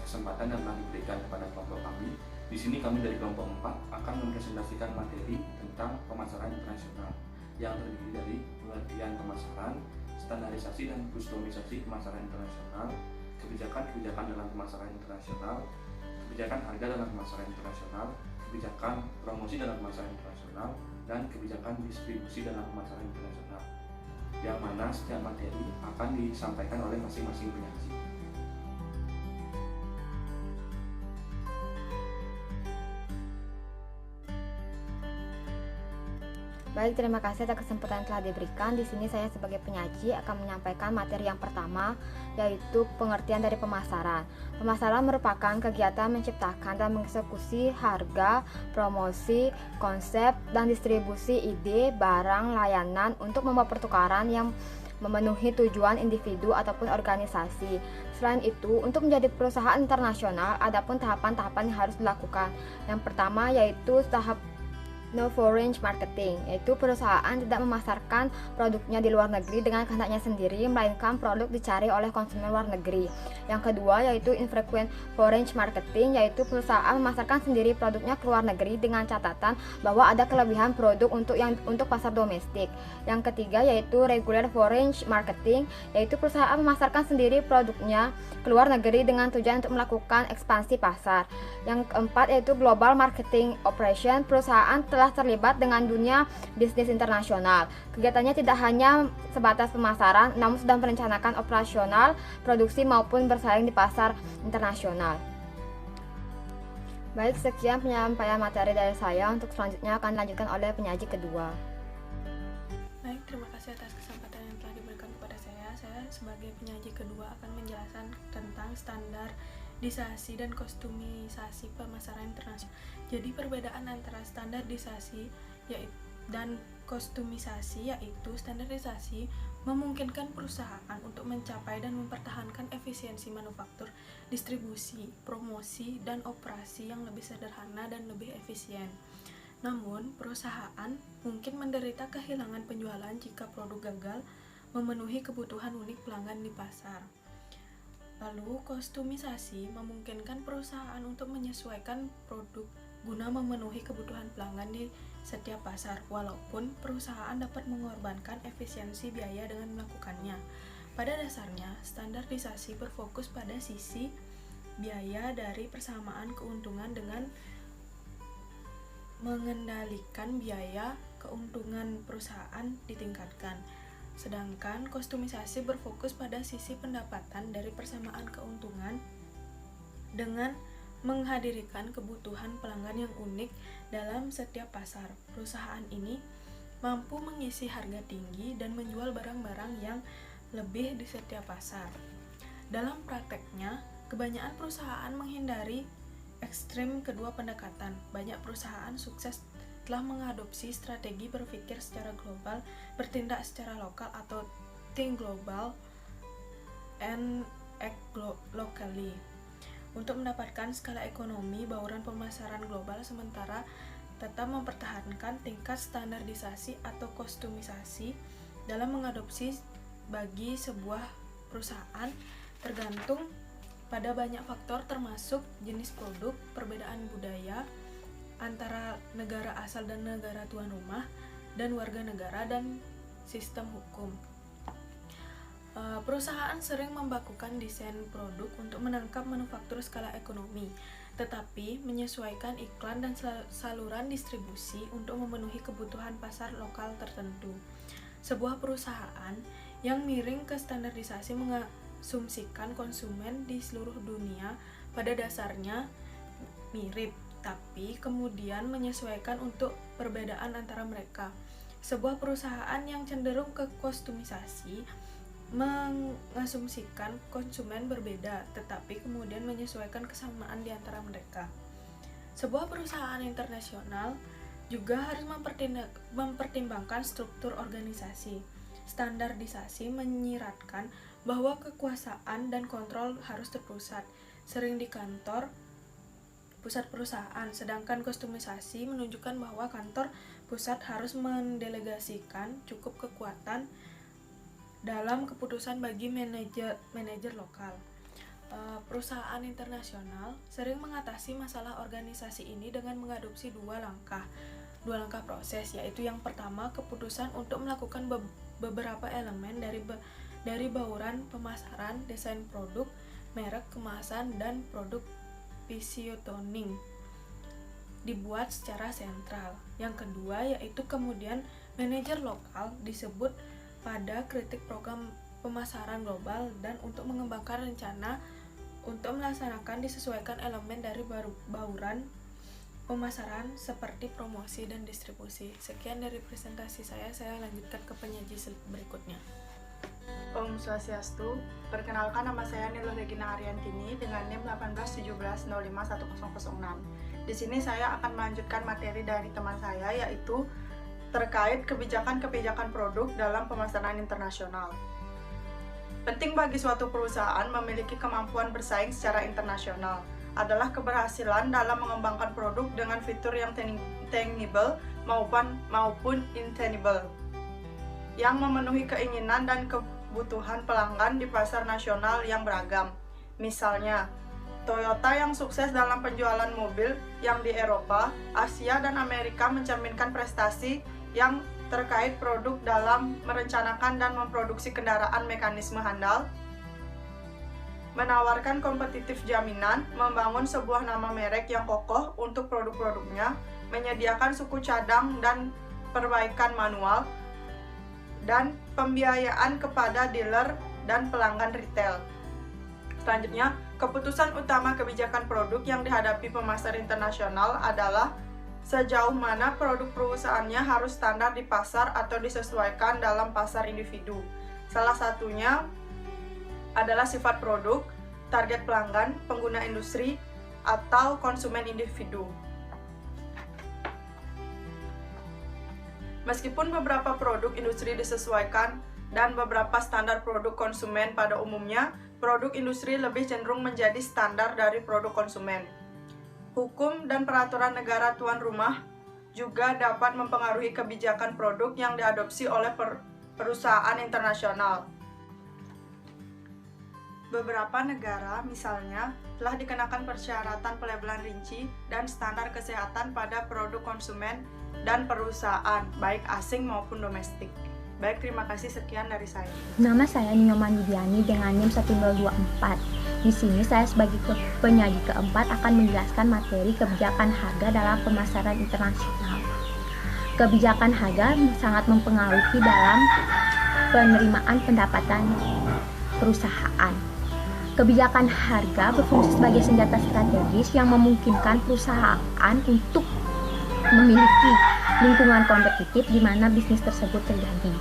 kesempatan yang telah diberikan kepada kelompok kami. Di sini kami dari kelompok 4 akan mempresentasikan materi tentang pemasaran internasional yang terdiri dari pengertian pemasaran, standarisasi dan kustomisasi pemasaran internasional, kebijakan-kebijakan dalam pemasaran internasional, kebijakan harga dalam pemasaran internasional, kebijakan promosi dalam pemasaran internasional, dan kebijakan distribusi dalam pemasaran internasional, yang mana setiap materi akan disampaikan oleh masing-masing penyaji. Baik, terima kasih atas kesempatan yang telah diberikan. Di sini saya sebagai penyaji akan menyampaikan materi yang pertama, yaitu pengertian dari pemasaran. Pemasaran merupakan kegiatan menciptakan dan mengeksekusi harga, promosi, konsep, dan distribusi ide, barang, layanan untuk membuat pertukaran yang memenuhi tujuan individu ataupun organisasi. Selain itu, untuk menjadi perusahaan internasional, ada pun tahapan-tahapan yang harus dilakukan. Yang pertama yaitu tahap No foreign marketing, yaitu perusahaan tidak memasarkan produknya di luar negeri dengan kehendaknya sendiri, melainkan produk dicari oleh konsumen luar negeri. Yang kedua yaitu infrequent foreign marketing, yaitu perusahaan memasarkan sendiri produknya ke luar negeri dengan catatan bahwa ada kelebihan produk untuk pasar domestik. Yang ketiga yaitu regular foreign marketing, yaitu perusahaan memasarkan sendiri produknya ke luar negeri dengan tujuan untuk melakukan ekspansi pasar. Yang keempat yaitu global marketing operation, perusahaan telah terlibat dengan dunia bisnis internasional. Kegiatannya tidak hanya sebatas pemasaran, namun sudah merencanakan operasional, produksi maupun bersaing di pasar internasional. Baik, sekian penyampaian materi dari saya. Untuk selanjutnya akan dilanjutkan oleh penyaji kedua. Baik, terima kasih atas kesempatan yang telah diberikan kepada saya. Saya sebagai penyaji kedua akan menjelaskan tentang standarisasi dan kostumisasi pemasaran internasional. Jadi perbedaan antara standarisasi dan kostumisasi yaitu standarisasi memungkinkan perusahaan untuk mencapai dan mempertahankan efisiensi manufaktur, distribusi, promosi, dan operasi yang lebih sederhana dan lebih efisien. Namun, perusahaan mungkin menderita kehilangan penjualan jika produk gagal memenuhi kebutuhan unik pelanggan di pasar. Lalu, kostumisasi memungkinkan perusahaan untuk menyesuaikan produk guna memenuhi kebutuhan pelanggan di setiap pasar, walaupun perusahaan dapat mengorbankan efisiensi biaya dengan melakukannya. Pada dasarnya, standarisasi berfokus pada sisi biaya dari persamaan keuntungan dengan mengendalikan biaya keuntungan perusahaan ditingkatkan. Sedangkan kostumisasi berfokus pada sisi pendapatan dari persamaan keuntungan dengan menghadirkan kebutuhan pelanggan yang unik dalam setiap pasar. Perusahaan ini mampu mengisi harga tinggi dan menjual barang-barang yang lebih di setiap pasar. Dalam prakteknya, kebanyakan perusahaan menghindari ekstrem kedua pendekatan. Banyak perusahaan sukses telah mengadopsi strategi berpikir secara global, bertindak secara lokal atau think global and act locally untuk mendapatkan skala ekonomi bauran pemasaran global, sementara tetap mempertahankan tingkat standarisasi atau kostumisasi dalam mengadopsi bagi sebuah perusahaan tergantung pada banyak faktor termasuk jenis produk, perbedaan budaya antara negara asal dan negara tuan rumah, dan warga negara, dan sistem hukum. Perusahaan sering membakukan desain produk untuk menangkap manufaktur skala ekonomi, tetapi menyesuaikan iklan dan saluran distribusi untuk memenuhi kebutuhan pasar lokal tertentu. Sebuah perusahaan yang miring ke standarisasi mengasumsikan konsumen di seluruh dunia pada dasarnya mirip, tapi kemudian menyesuaikan untuk perbedaan antara mereka. Sebuah perusahaan yang cenderung ke kostumisasi mengasumsikan konsumen berbeda, tetapi kemudian menyesuaikan kesamaan di antara mereka. Sebuah perusahaan internasional juga harus mempertimbangkan struktur organisasi. Standarisasi menyiratkan bahwa kekuasaan dan kontrol harus terpusat, sering di kantor pusat perusahaan, sedangkan kostumisasi menunjukkan bahwa kantor pusat harus mendelegasikan cukup kekuatan dalam keputusan bagi manajer lokal. Perusahaan internasional sering mengatasi masalah organisasi ini dengan mengadopsi dua langkah proses, yaitu yang pertama, keputusan untuk melakukan beberapa elemen dari bauran pemasaran, desain produk, merek, kemasan, dan produk positioning dibuat secara sentral. Yang kedua, yaitu kemudian manajer lokal disebut pada kritik program pemasaran global dan untuk mengembangkan rencana untuk melaksanakan disesuaikan elemen dari bauran pemasaran seperti promosi dan distribusi. Sekian dari presentasi saya lanjutkan ke penyaji berikutnya. Om Swastiastu, perkenalkan nama saya Nilo Regina Ariantini dengan NIM 181705106. Di sini saya akan melanjutkan materi dari teman saya, yaitu terkait kebijakan-kebijakan produk dalam pemasaran internasional. Penting bagi suatu perusahaan memiliki kemampuan bersaing secara internasional adalah keberhasilan dalam mengembangkan produk dengan fitur yang tangible maupun intangible yang memenuhi keinginan dan kebutuhan pelanggan di pasar nasional yang beragam. Misalnya, Toyota yang sukses dalam penjualan mobil yang di Eropa, Asia, dan Amerika mencerminkan prestasi yang terkait produk dalam merencanakan dan memproduksi kendaraan mekanisme handal, menawarkan kompetitif jaminan, membangun sebuah nama merek yang kokoh untuk produk-produknya, menyediakan suku cadang dan perbaikan manual, dan pembiayaan kepada dealer dan pelanggan retail. Selanjutnya, keputusan utama kebijakan produk yang dihadapi pemasar internasional adalah sejauh mana produk perusahaannya harus standar di pasar atau disesuaikan dalam pasar individu. Salah satunya adalah sifat produk, target pelanggan, pengguna industri, atau konsumen individu. Meskipun beberapa produk industri disesuaikan dan beberapa standar produk konsumen pada umumnya, produk industri lebih cenderung menjadi standar dari produk konsumen. Hukum dan peraturan negara tuan rumah juga dapat mempengaruhi kebijakan produk yang diadopsi oleh perusahaan internasional. Beberapa negara, misalnya, telah dikenakan persyaratan pelabelan rinci dan standar kesehatan pada produk konsumen dan perusahaan, baik asing maupun domestik. Baik, terima kasih, sekian dari saya. Nama saya Nyoman Widiani dengan NIM 1024. Di sini saya sebagai penyaji keempat akan menjelaskan materi kebijakan harga dalam pemasaran internasional. Kebijakan harga sangat mempengaruhi dalam penerimaan pendapatan perusahaan. Kebijakan harga berfungsi sebagai senjata strategis yang memungkinkan perusahaan untuk memiliki lingkungan kompetitif di mana bisnis tersebut terjadi.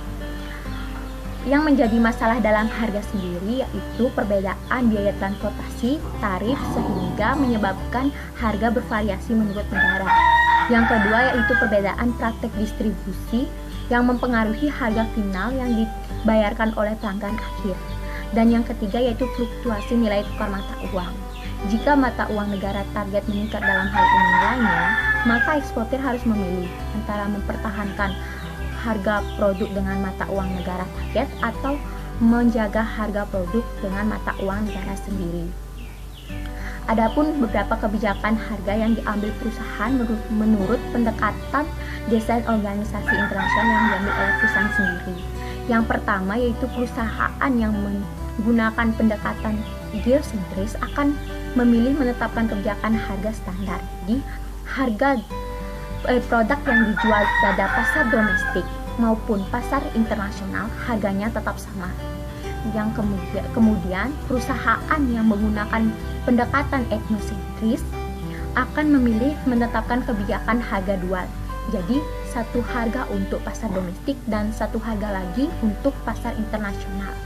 Yang menjadi masalah dalam harga sendiri yaitu perbedaan biaya transportasi, tarif, sehingga menyebabkan harga bervariasi menurut negara. Yang kedua yaitu perbedaan praktek distribusi yang mempengaruhi harga final yang dibayarkan oleh pelanggan akhir. Dan yang ketiga yaitu fluktuasi nilai tukar mata uang. Jika mata uang negara target meningkat dalam hal ini nilainya, maka eksportir harus memilih antara mempertahankan harga produk dengan mata uang negara target atau menjaga harga produk dengan mata uang negara sendiri. Adapun beberapa kebijakan harga yang diambil perusahaan menurut pendekatan desain organisasi internasional yang diambil oleh perusahaan sendiri. Yang pertama yaitu perusahaan yang menggunakan pendekatan geosentris akan memilih menetapkan kebijakan harga standar. Jadi harga produk yang dijual pada pasar domestik maupun pasar internasional harganya tetap sama. Yang kemudian perusahaan yang menggunakan pendekatan etnosentris akan memilih menetapkan kebijakan harga dual. Jadi satu harga untuk pasar domestik dan satu harga lagi untuk pasar internasional.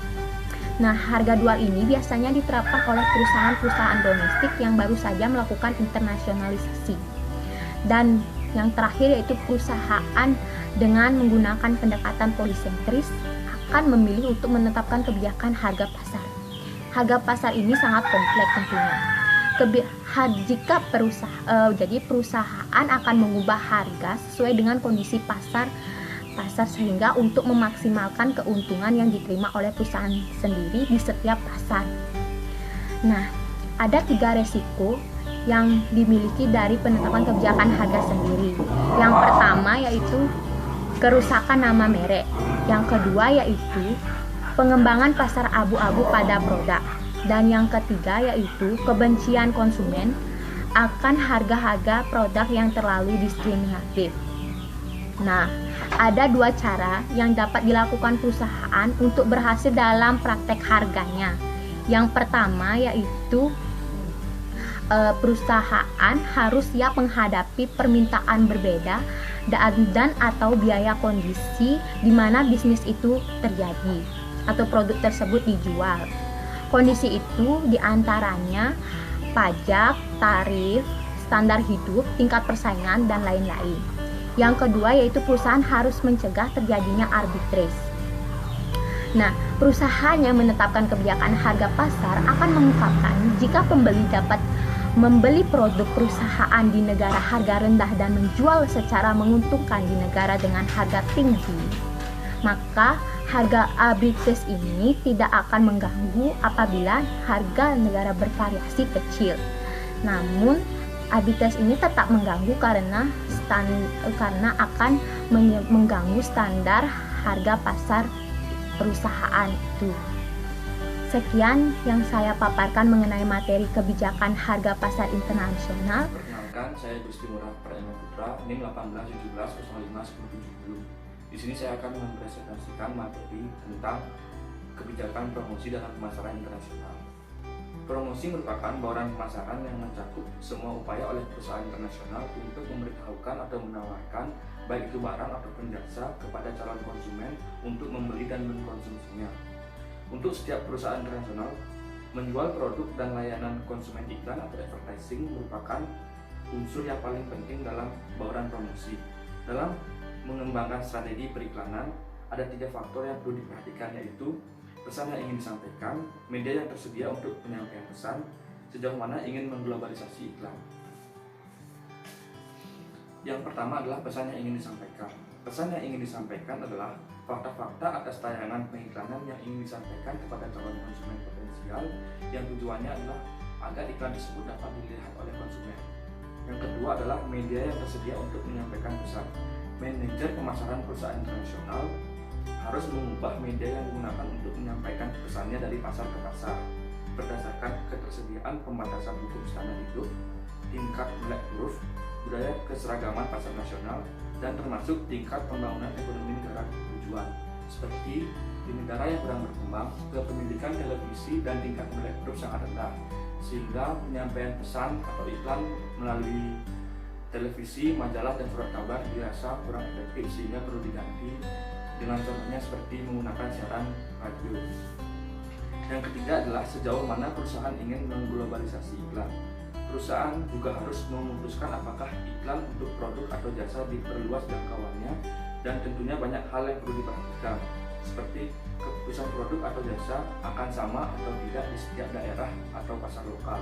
Nah, harga dual ini biasanya diterapkan oleh perusahaan-perusahaan domestik yang baru saja melakukan internasionalisasi. Dan yang terakhir yaitu perusahaan dengan menggunakan pendekatan polisentris akan memilih untuk menetapkan kebijakan harga pasar. Harga pasar ini sangat kompleks tentunya. Jika perusahaan akan mengubah harga sesuai dengan kondisi pasar sehingga untuk memaksimalkan keuntungan yang diterima oleh perusahaan sendiri di setiap pasar. Nah, ada 3 resiko yang dimiliki dari penetapan kebijakan harga sendiri. Yang pertama yaitu kerusakan nama merek. Yang kedua yaitu pengembangan pasar abu-abu pada produk. Dan yang ketiga yaitu kebencian konsumen akan harga-harga produk yang terlalu diskriminatif. Nah, ada 2 cara yang dapat dilakukan perusahaan untuk berhasil dalam praktek harganya. Yang pertama yaitu perusahaan harus siap menghadapi permintaan berbeda dan atau biaya kondisi di mana bisnis itu terjadi atau produk tersebut dijual. Kondisi itu diantaranya pajak, tarif, standar hidup, tingkat persaingan, dan lain-lain. Yang kedua yaitu perusahaan harus mencegah terjadinya arbitrase. Nah, perusahaan yang menetapkan kebijakan harga pasar akan mengungkapkan jika pembeli dapat membeli produk perusahaan di negara harga rendah dan menjual secara menguntungkan di negara dengan harga tinggi, maka harga arbitrase ini tidak akan mengganggu apabila harga negara bervariasi kecil. Namun, arbitrase ini tetap mengganggu karena akan mengganggu standar harga pasar perusahaan itu. Sekian yang saya paparkan mengenai materi kebijakan harga pasar internasional. Perkenalkan, saya Gusti Murah Pradana Putra, NIM 1817051070. Di sini saya akan mempresentasikan materi tentang kebijakan promosi dalam pemasaran internasional. Promosi merupakan bauran pemasaran yang mencakup semua upaya oleh perusahaan internasional untuk memberitahukan atau menawarkan baik itu barang ataupun jasa kepada calon konsumen untuk membeli dan mengkonsumsinya. Untuk setiap perusahaan internasional, menjual produk dan layanan konsumen iklan atau advertising merupakan unsur yang paling penting dalam bauran promosi. Dalam mengembangkan strategi periklanan, ada 3 faktor yang perlu diperhatikan, yaitu pesan yang ingin disampaikan, media yang tersedia untuk penyampaian pesan, sejauh mana ingin mengglobalisasi iklan. Yang pertama adalah pesan yang ingin disampaikan. Pesan yang ingin disampaikan adalah fakta-fakta atas tayangan pengiklanan yang ingin disampaikan kepada calon konsumen potensial, yang tujuannya adalah agar iklan tersebut dapat dilihat oleh konsumen. Yang kedua adalah media yang tersedia untuk menyampaikan pesan. Manajer pemasaran perusahaan internasional harus mengubah media yang digunakan untuk menyampaikan pesannya dari pasar ke pasar berdasarkan ketersediaan pembatasan hukum standar hidup, tingkat melek huruf, budaya keseragaman pasar nasional, dan termasuk tingkat pembangunan ekonomi negara tujuan, seperti di negara yang sedang berkembang, kepemilikan televisi dan tingkat melek huruf sangat rendah, sehingga penyampaian pesan atau iklan melalui televisi, majalah, dan surat kabar dirasa kurang efektif, sehingga perlu diganti dengan contohnya seperti menggunakan siaran radio. Yang ketiga adalah sejauh mana perusahaan ingin mengglobalisasi iklan. Perusahaan juga harus memutuskan apakah iklan untuk produk atau jasa diperluas jangkauannya, dan tentunya banyak hal yang perlu diperhatikan, seperti keputusan produk atau jasa akan sama atau tidak di setiap daerah atau pasar lokal,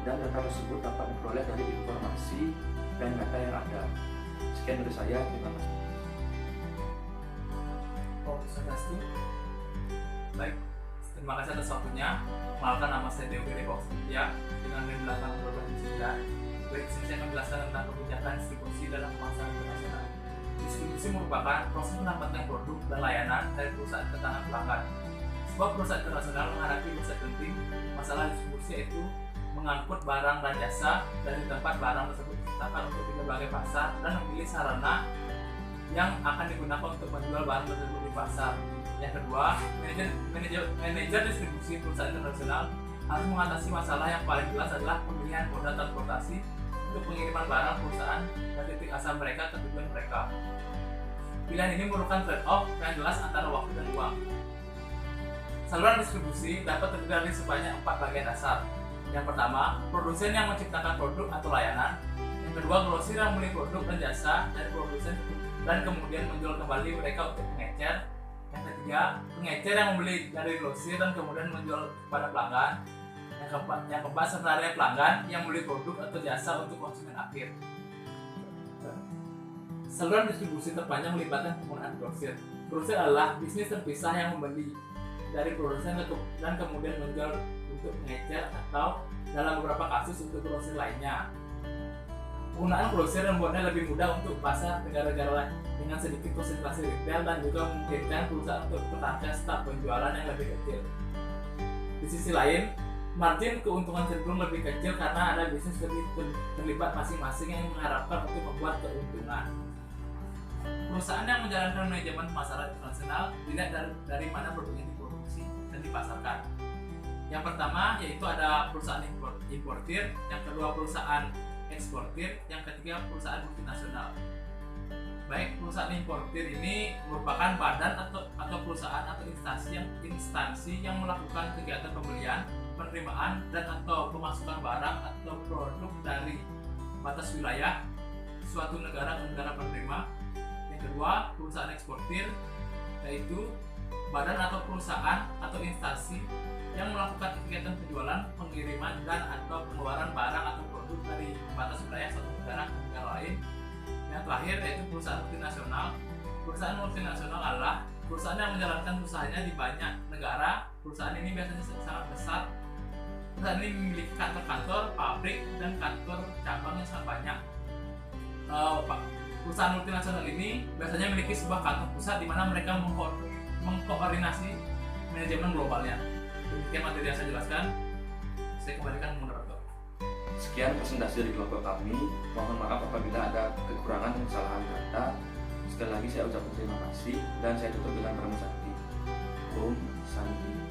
dan data tersebut dapat diperoleh dari informasi dan data yang ada. Sekian dari saya, terima kasih. Baik, terima kasih atas waktunya. Perkenalkan, nama saya Dewi Depok Setia dengan NIM 1829. Baik, saya akan menjelaskan tentang kebijakan distribusi dalam pemasaran internasional. Distribusi merupakan proses mendapatkan produk dan layanan dari perusahaan ke tangan pelanggan. Sebuah perusahaan internasional menghadapi masalah penting. Masalah distribusi yaitu mengangkut barang dan jasa dari tempat barang tersebut diciptakan untuk di berbagai pasar dan memilih sarana yang akan digunakan untuk menjual barang tersebut di pasar. Yang kedua, manajer distribusi perusahaan internasional harus mengatasi masalah yang paling jelas adalah pemilihan moda transportasi untuk pengiriman barang perusahaan dari titik asal mereka ke tujuan mereka. Pilihan ini merupakan trade-off yang jelas antara waktu dan uang. Saluran distribusi dapat terdiri dari sebanyak 4 bagian dasar. Yang pertama, produsen yang menciptakan produk atau layanan. Yang kedua, grosir yang membeli produk dan jasa dari produsen dan kemudian menjual kembali mereka untuk pengecer. Yang ketiga, pengecer yang membeli dari grosir dan kemudian menjual kepada pelanggan. Yang keempat, sebenarnya pelanggan yang membeli produk atau jasa untuk konsumen akhir. Saluran distribusi terpanjang melibatkan penggunaan grosir. Grosir adalah bisnis terpisah yang membeli dari produsen dan kemudian menjual untuk mengecer atau dalam beberapa kasus untuk grosir lainnya. Penggunaan grosir membuatnya lebih mudah untuk pasar negara-negara lain dengan sedikit konsentrasi retail dan juga memungkinkan perusahaan untuk mempertahankan staf penjualan yang lebih kecil. Di sisi lain, margin keuntungan cenderung lebih kecil karena ada bisnis lebih terlibat masing-masing yang mengharapkan untuk membuat keuntungan. Perusahaan yang menjalankan manajemen pemasaran internasional dilihat dari mana produknya diproduksi dan dipasarkan. Yang pertama yaitu ada perusahaan importir, yang kedua perusahaan eksportir, yang ketiga perusahaan multinasional. Baik, perusahaan importir ini merupakan badan atau perusahaan atau instansi yang melakukan kegiatan pembelian, penerimaan dan atau pemasukan barang atau produk dari batas wilayah suatu negara ke negara penerima. Yang kedua, perusahaan eksportir yaitu badan atau perusahaan atau instansi yang melakukan kegiatan penjualan, pengiriman dan atau pengeluaran barang atau produk dari batas wilayah suatu negara ke negara lain. Yang terakhir yaitu perusahaan multinasional. Perusahaan multinasional adalah perusahaan yang menjalankan usahanya di banyak negara. Perusahaan ini biasanya sangat besar. Perusahaan ini memiliki kantor-kantor, pabrik dan kantor cabang yang sangat banyak. Perusahaan multinasional ini biasanya memiliki sebuah kantor pusat di mana mereka mengkoordinasi manajemen globalnya. Demikian materi yang saya jelaskan. Saya kembalikan ke moderator. Sekian presentasi dari kelompok kami. Mohon maaf apabila ada kekurangan dan kesalahan kata. Sekali lagi saya ucapkan terima kasih dan saya tutup dengan pramu sakti. Om Santi.